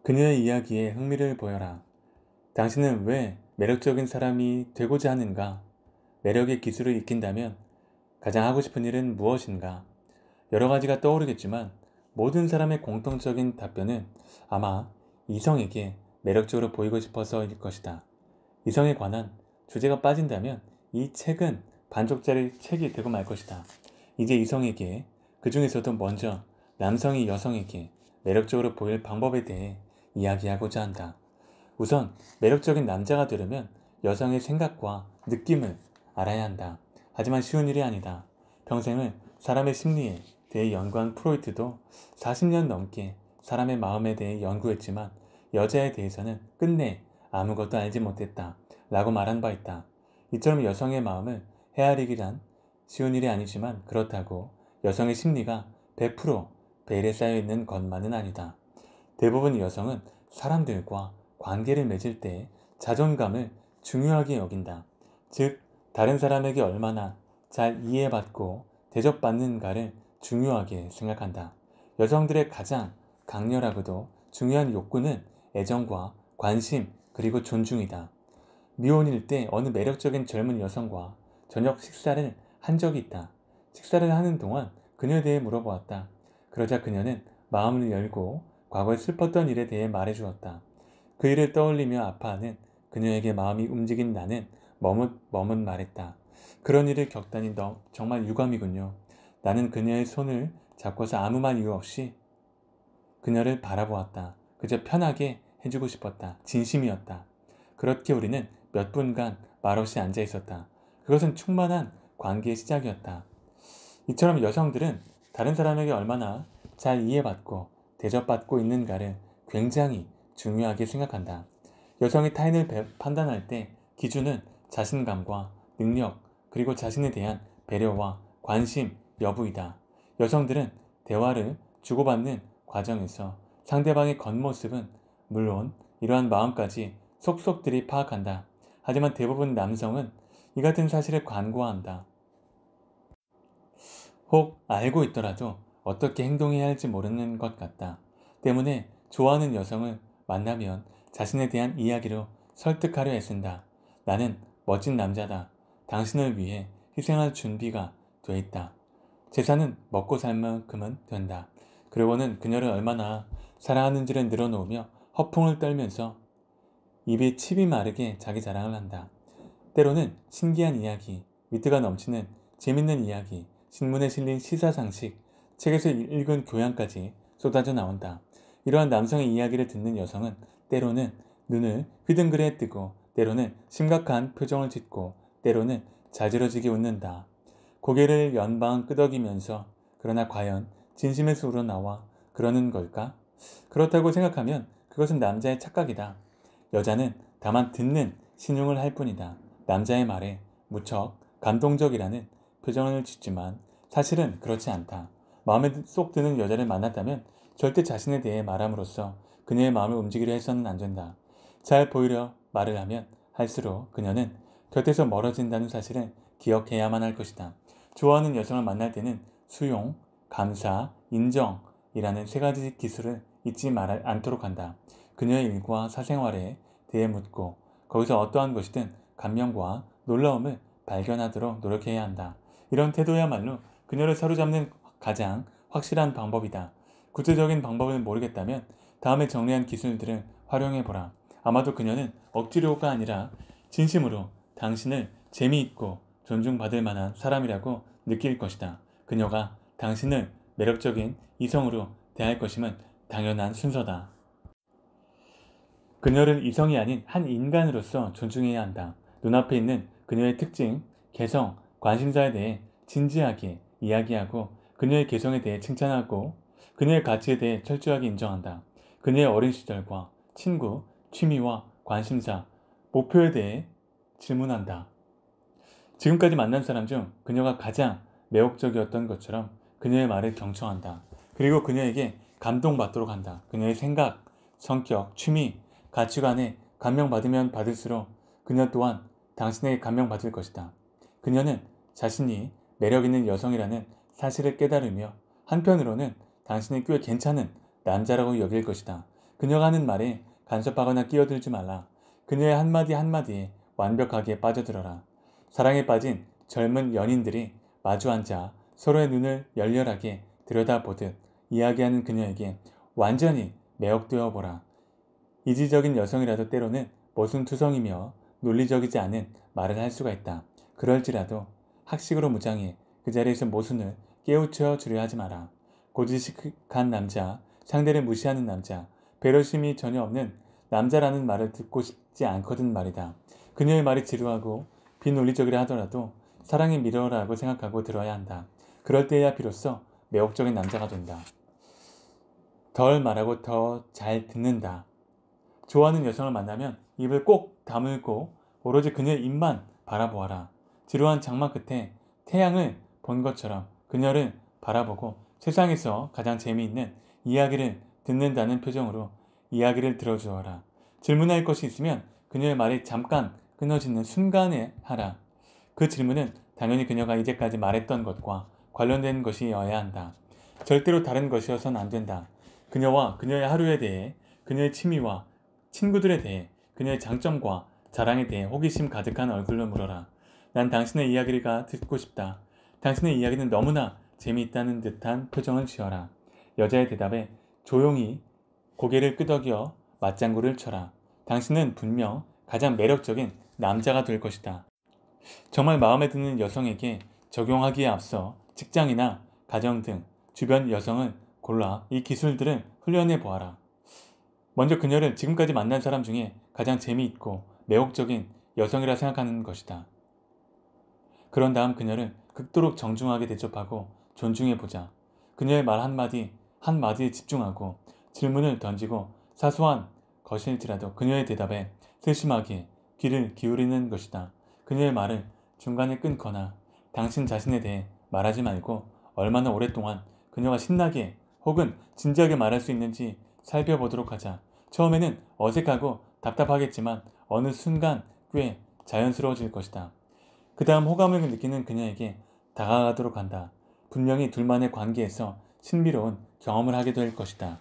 그녀의 이야기에 흥미를 보여라. 당신은 왜 매력적인 사람이 되고자 하는가? 매력의 기술을 익힌다면 가장 하고 싶은 일은 무엇인가? 여러 가지가 떠오르겠지만 모든 사람의 공통적인 답변은 아마 이성에게 매력적으로 보이고 싶어서일 것이다. 이성에 관한 주제가 빠진다면 이 책은 반쪽짜리 책이 되고 말 것이다. 이제 이성에게, 그 중에서도 먼저 남성이 여성에게 매력적으로 보일 방법에 대해 이야기하고자 한다. 우선 매력적인 남자가 되려면 여성의 생각과 느낌을 알아야 한다. 하지만 쉬운 일이 아니다. 평생을 사람의 심리에 대해 연구한 프로이트도 40년 넘게 사람의 마음에 대해 연구했지만 여자에 대해서는 끝내 아무것도 알지 못했다 라고 말한 바 있다. 이처럼 여성의 마음을 헤아리기란 쉬운 일이 아니지만 그렇다고 여성의 심리가 100% 베일에 쌓여있는 것만은 아니다. 대부분 여성은 사람들과 관계를 맺을 때 자존감을 중요하게 여긴다. 즉, 다른 사람에게 얼마나 잘 이해받고 대접받는가를 중요하게 생각한다. 여성들의 가장 강렬하고도 중요한 욕구는 애정과 관심 그리고 존중이다. 미혼일 때 어느 매력적인 젊은 여성과 저녁 식사를 한 적이 있다. 식사를 하는 동안 그녀에 대해 물어보았다. 그러자 그녀는 마음을 열고 과거에 슬펐던 일에 대해 말해주었다. 그 일을 떠올리며 아파하는 그녀에게 마음이 움직인 나는 머뭇 말했다. 그런 일을 겪다니 너 정말 유감이군요. 나는 그녀의 손을 잡고서 아무 말 이유 없이 그녀를 바라보았다. 그저 편하게 해주고 싶었다. 진심이었다. 그렇게 우리는 몇 분간 말없이 앉아 있었다. 그것은 충만한 관계의 시작이었다. 이처럼 여성들은 다른 사람에게 얼마나 잘 이해받고 대접받고 있는가를 굉장히 중요하게 생각한다. 여성이 타인을 판단할 때 기준은 자신감과 능력, 그리고 자신에 대한 배려와 관심 여부이다. 여성들은 대화를 주고받는 과정에서 상대방의 겉모습은 물론 이러한 마음까지 속속들이 파악한다. 하지만 대부분 남성은 이 같은 사실을 간과한다. 혹 알고 있더라도 어떻게 행동해야 할지 모르는 것 같다. 때문에 좋아하는 여성을 만나면 자신에 대한 이야기로 설득하려 애쓴다. 나는 멋진 남자다. 당신을 위해 희생할 준비가 돼 있다. 재산은 먹고 살 만큼은 된다. 그러고는 그녀를 얼마나 사랑하는지를 늘어놓으며 허풍을 떨면서 입에 침이 마르게 자기 자랑을 한다. 때로는 신기한 이야기, 위트가 넘치는 재밌는 이야기, 신문에 실린 시사상식, 책에서 읽은 교양까지 쏟아져 나온다. 이러한 남성의 이야기를 듣는 여성은 때로는 눈을 휘둥그레 뜨고 때로는 심각한 표정을 짓고 때로는 자지러지게 웃는다. 고개를 연방 끄덕이면서 그러나 과연 진심에서 우러나와 그러는 걸까? 그렇다고 생각하면 그것은 남자의 착각이다. 여자는 다만 듣는 신용을 할 뿐이다. 남자의 말에 무척 감동적이라는 표정을 짓지만 사실은 그렇지 않다. 마음에 쏙 드는 여자를 만났다면 절대 자신에 대해 말함으로써 그녀의 마음을 움직이려 해서는 안 된다. 잘 보이려 말을 하면 할수록 그녀는 곁에서 멀어진다는 사실을 기억해야만 할 것이다. 좋아하는 여성을 만날 때는 수용, 감사, 인정이라는 세 가지 기술을 잊지 않도록 한다. 그녀의 일과 사생활에 대해 묻고 거기서 어떠한 것이든 감명과 놀라움을 발견하도록 노력해야 한다. 이런 태도야말로 그녀를 사로잡는 가장 확실한 방법이다. 구체적인 방법을 모르겠다면 다음에 정리한 기술들을 활용해보라. 아마도 그녀는 억지로가 아니라 진심으로 당신을 재미있고 존중받을 만한 사람이라고 느낄 것이다. 그녀가 당신을 매력적인 이성으로 대할 것임은 당연한 순서다. 그녀를 이성이 아닌 한 인간으로서 존중해야 한다. 눈앞에 있는 그녀의 특징, 개성, 관심사에 대해 진지하게 이야기하고 그녀의 개성에 대해 칭찬하고 그녀의 가치에 대해 철저하게 인정한다. 그녀의 어린 시절과 친구, 취미와 관심사, 목표에 대해 질문한다. 지금까지 만난 사람 중 그녀가 가장 매혹적이었던 것처럼 그녀의 말을 경청한다. 그리고 그녀에게 감동받도록 한다. 그녀의 생각, 성격, 취미, 가치관에 감명받으면 받을수록 그녀 또한 당신에게 감명받을 것이다. 그녀는 자신이 매력있는 여성이라는 사실을 깨달으며 한편으로는 당신이 꽤 괜찮은 남자라고 여길 것이다. 그녀가 하는 말에 간섭하거나 끼어들지 말라. 그녀의 한마디 한마디에 완벽하게 빠져들어라. 사랑에 빠진 젊은 연인들이 마주 앉아 서로의 눈을 열렬하게 들여다보듯 이야기하는 그녀에게 완전히 매혹되어 보라. 이지적인 여성이라도 때로는 모순투성이며 논리적이지 않은 말을 할 수가 있다. 그럴지라도 학식으로 무장해 그 자리에서 모순을 깨우쳐 주려 하지 마라. 고지식한 남자, 상대를 무시하는 남자, 배려심이 전혀 없는 남자라는 말을 듣고 싶지 않거든 말이다. 그녀의 말이 지루하고 비논리적이라 하더라도 사랑의 미러라고 생각하고 들어야 한다. 그럴 때야 비로소 매혹적인 남자가 된다. 덜 말하고 더 잘 듣는다. 좋아하는 여성을 만나면 입을 꼭 다물고 오로지 그녀의 입만 바라보아라. 지루한 장마 끝에 태양을 본 것처럼 그녀를 바라보고 세상에서 가장 재미있는 이야기를 듣는다는 표정으로 이야기를 들어주어라. 질문할 것이 있으면 그녀의 말이 잠깐 끊어지는 순간에 하라. 그 질문은 당연히 그녀가 이제까지 말했던 것과 관련된 것이어야 한다. 절대로 다른 것이어선 안 된다. 그녀와 그녀의 하루에 대해, 그녀의 취미와 친구들에 대해, 그녀의 장점과 자랑에 대해 호기심 가득한 얼굴로 물어라. 난 당신의 이야기가 듣고 싶다. 당신의 이야기는 너무나 재미있다는 듯한 표정을 지어라. 여자의 대답에 조용히 고개를 끄덕여 맞장구를 쳐라. 당신은 분명 가장 매력적인 남자가 될 것이다. 정말 마음에 드는 여성에게 적용하기에 앞서 직장이나 가정 등 주변 여성을 골라 이 기술들을 훈련해 보아라. 먼저 그녀를 지금까지 만난 사람 중에 가장 재미있고 매혹적인 여성이라 생각하는 것이다. 그런 다음 그녀를 극도로 정중하게 대접하고 존중해 보자. 그녀의 말 한마디에 집중하고 질문을 던지고 사소한 것일지라도 그녀의 대답에 세심하게 귀를 기울이는 것이다. 그녀의 말을 중간에 끊거나 당신 자신에 대해 말하지 말고 얼마나 오랫동안 그녀가 신나게 혹은 진지하게 말할 수 있는지 살펴보도록 하자. 처음에는 어색하고 답답하겠지만 어느 순간 꽤 자연스러워질 것이다. 그 다음 호감을 느끼는 그녀에게 다가가도록 한다. 분명히 둘만의 관계에서 신비로운 경험을 하게 될 것이다.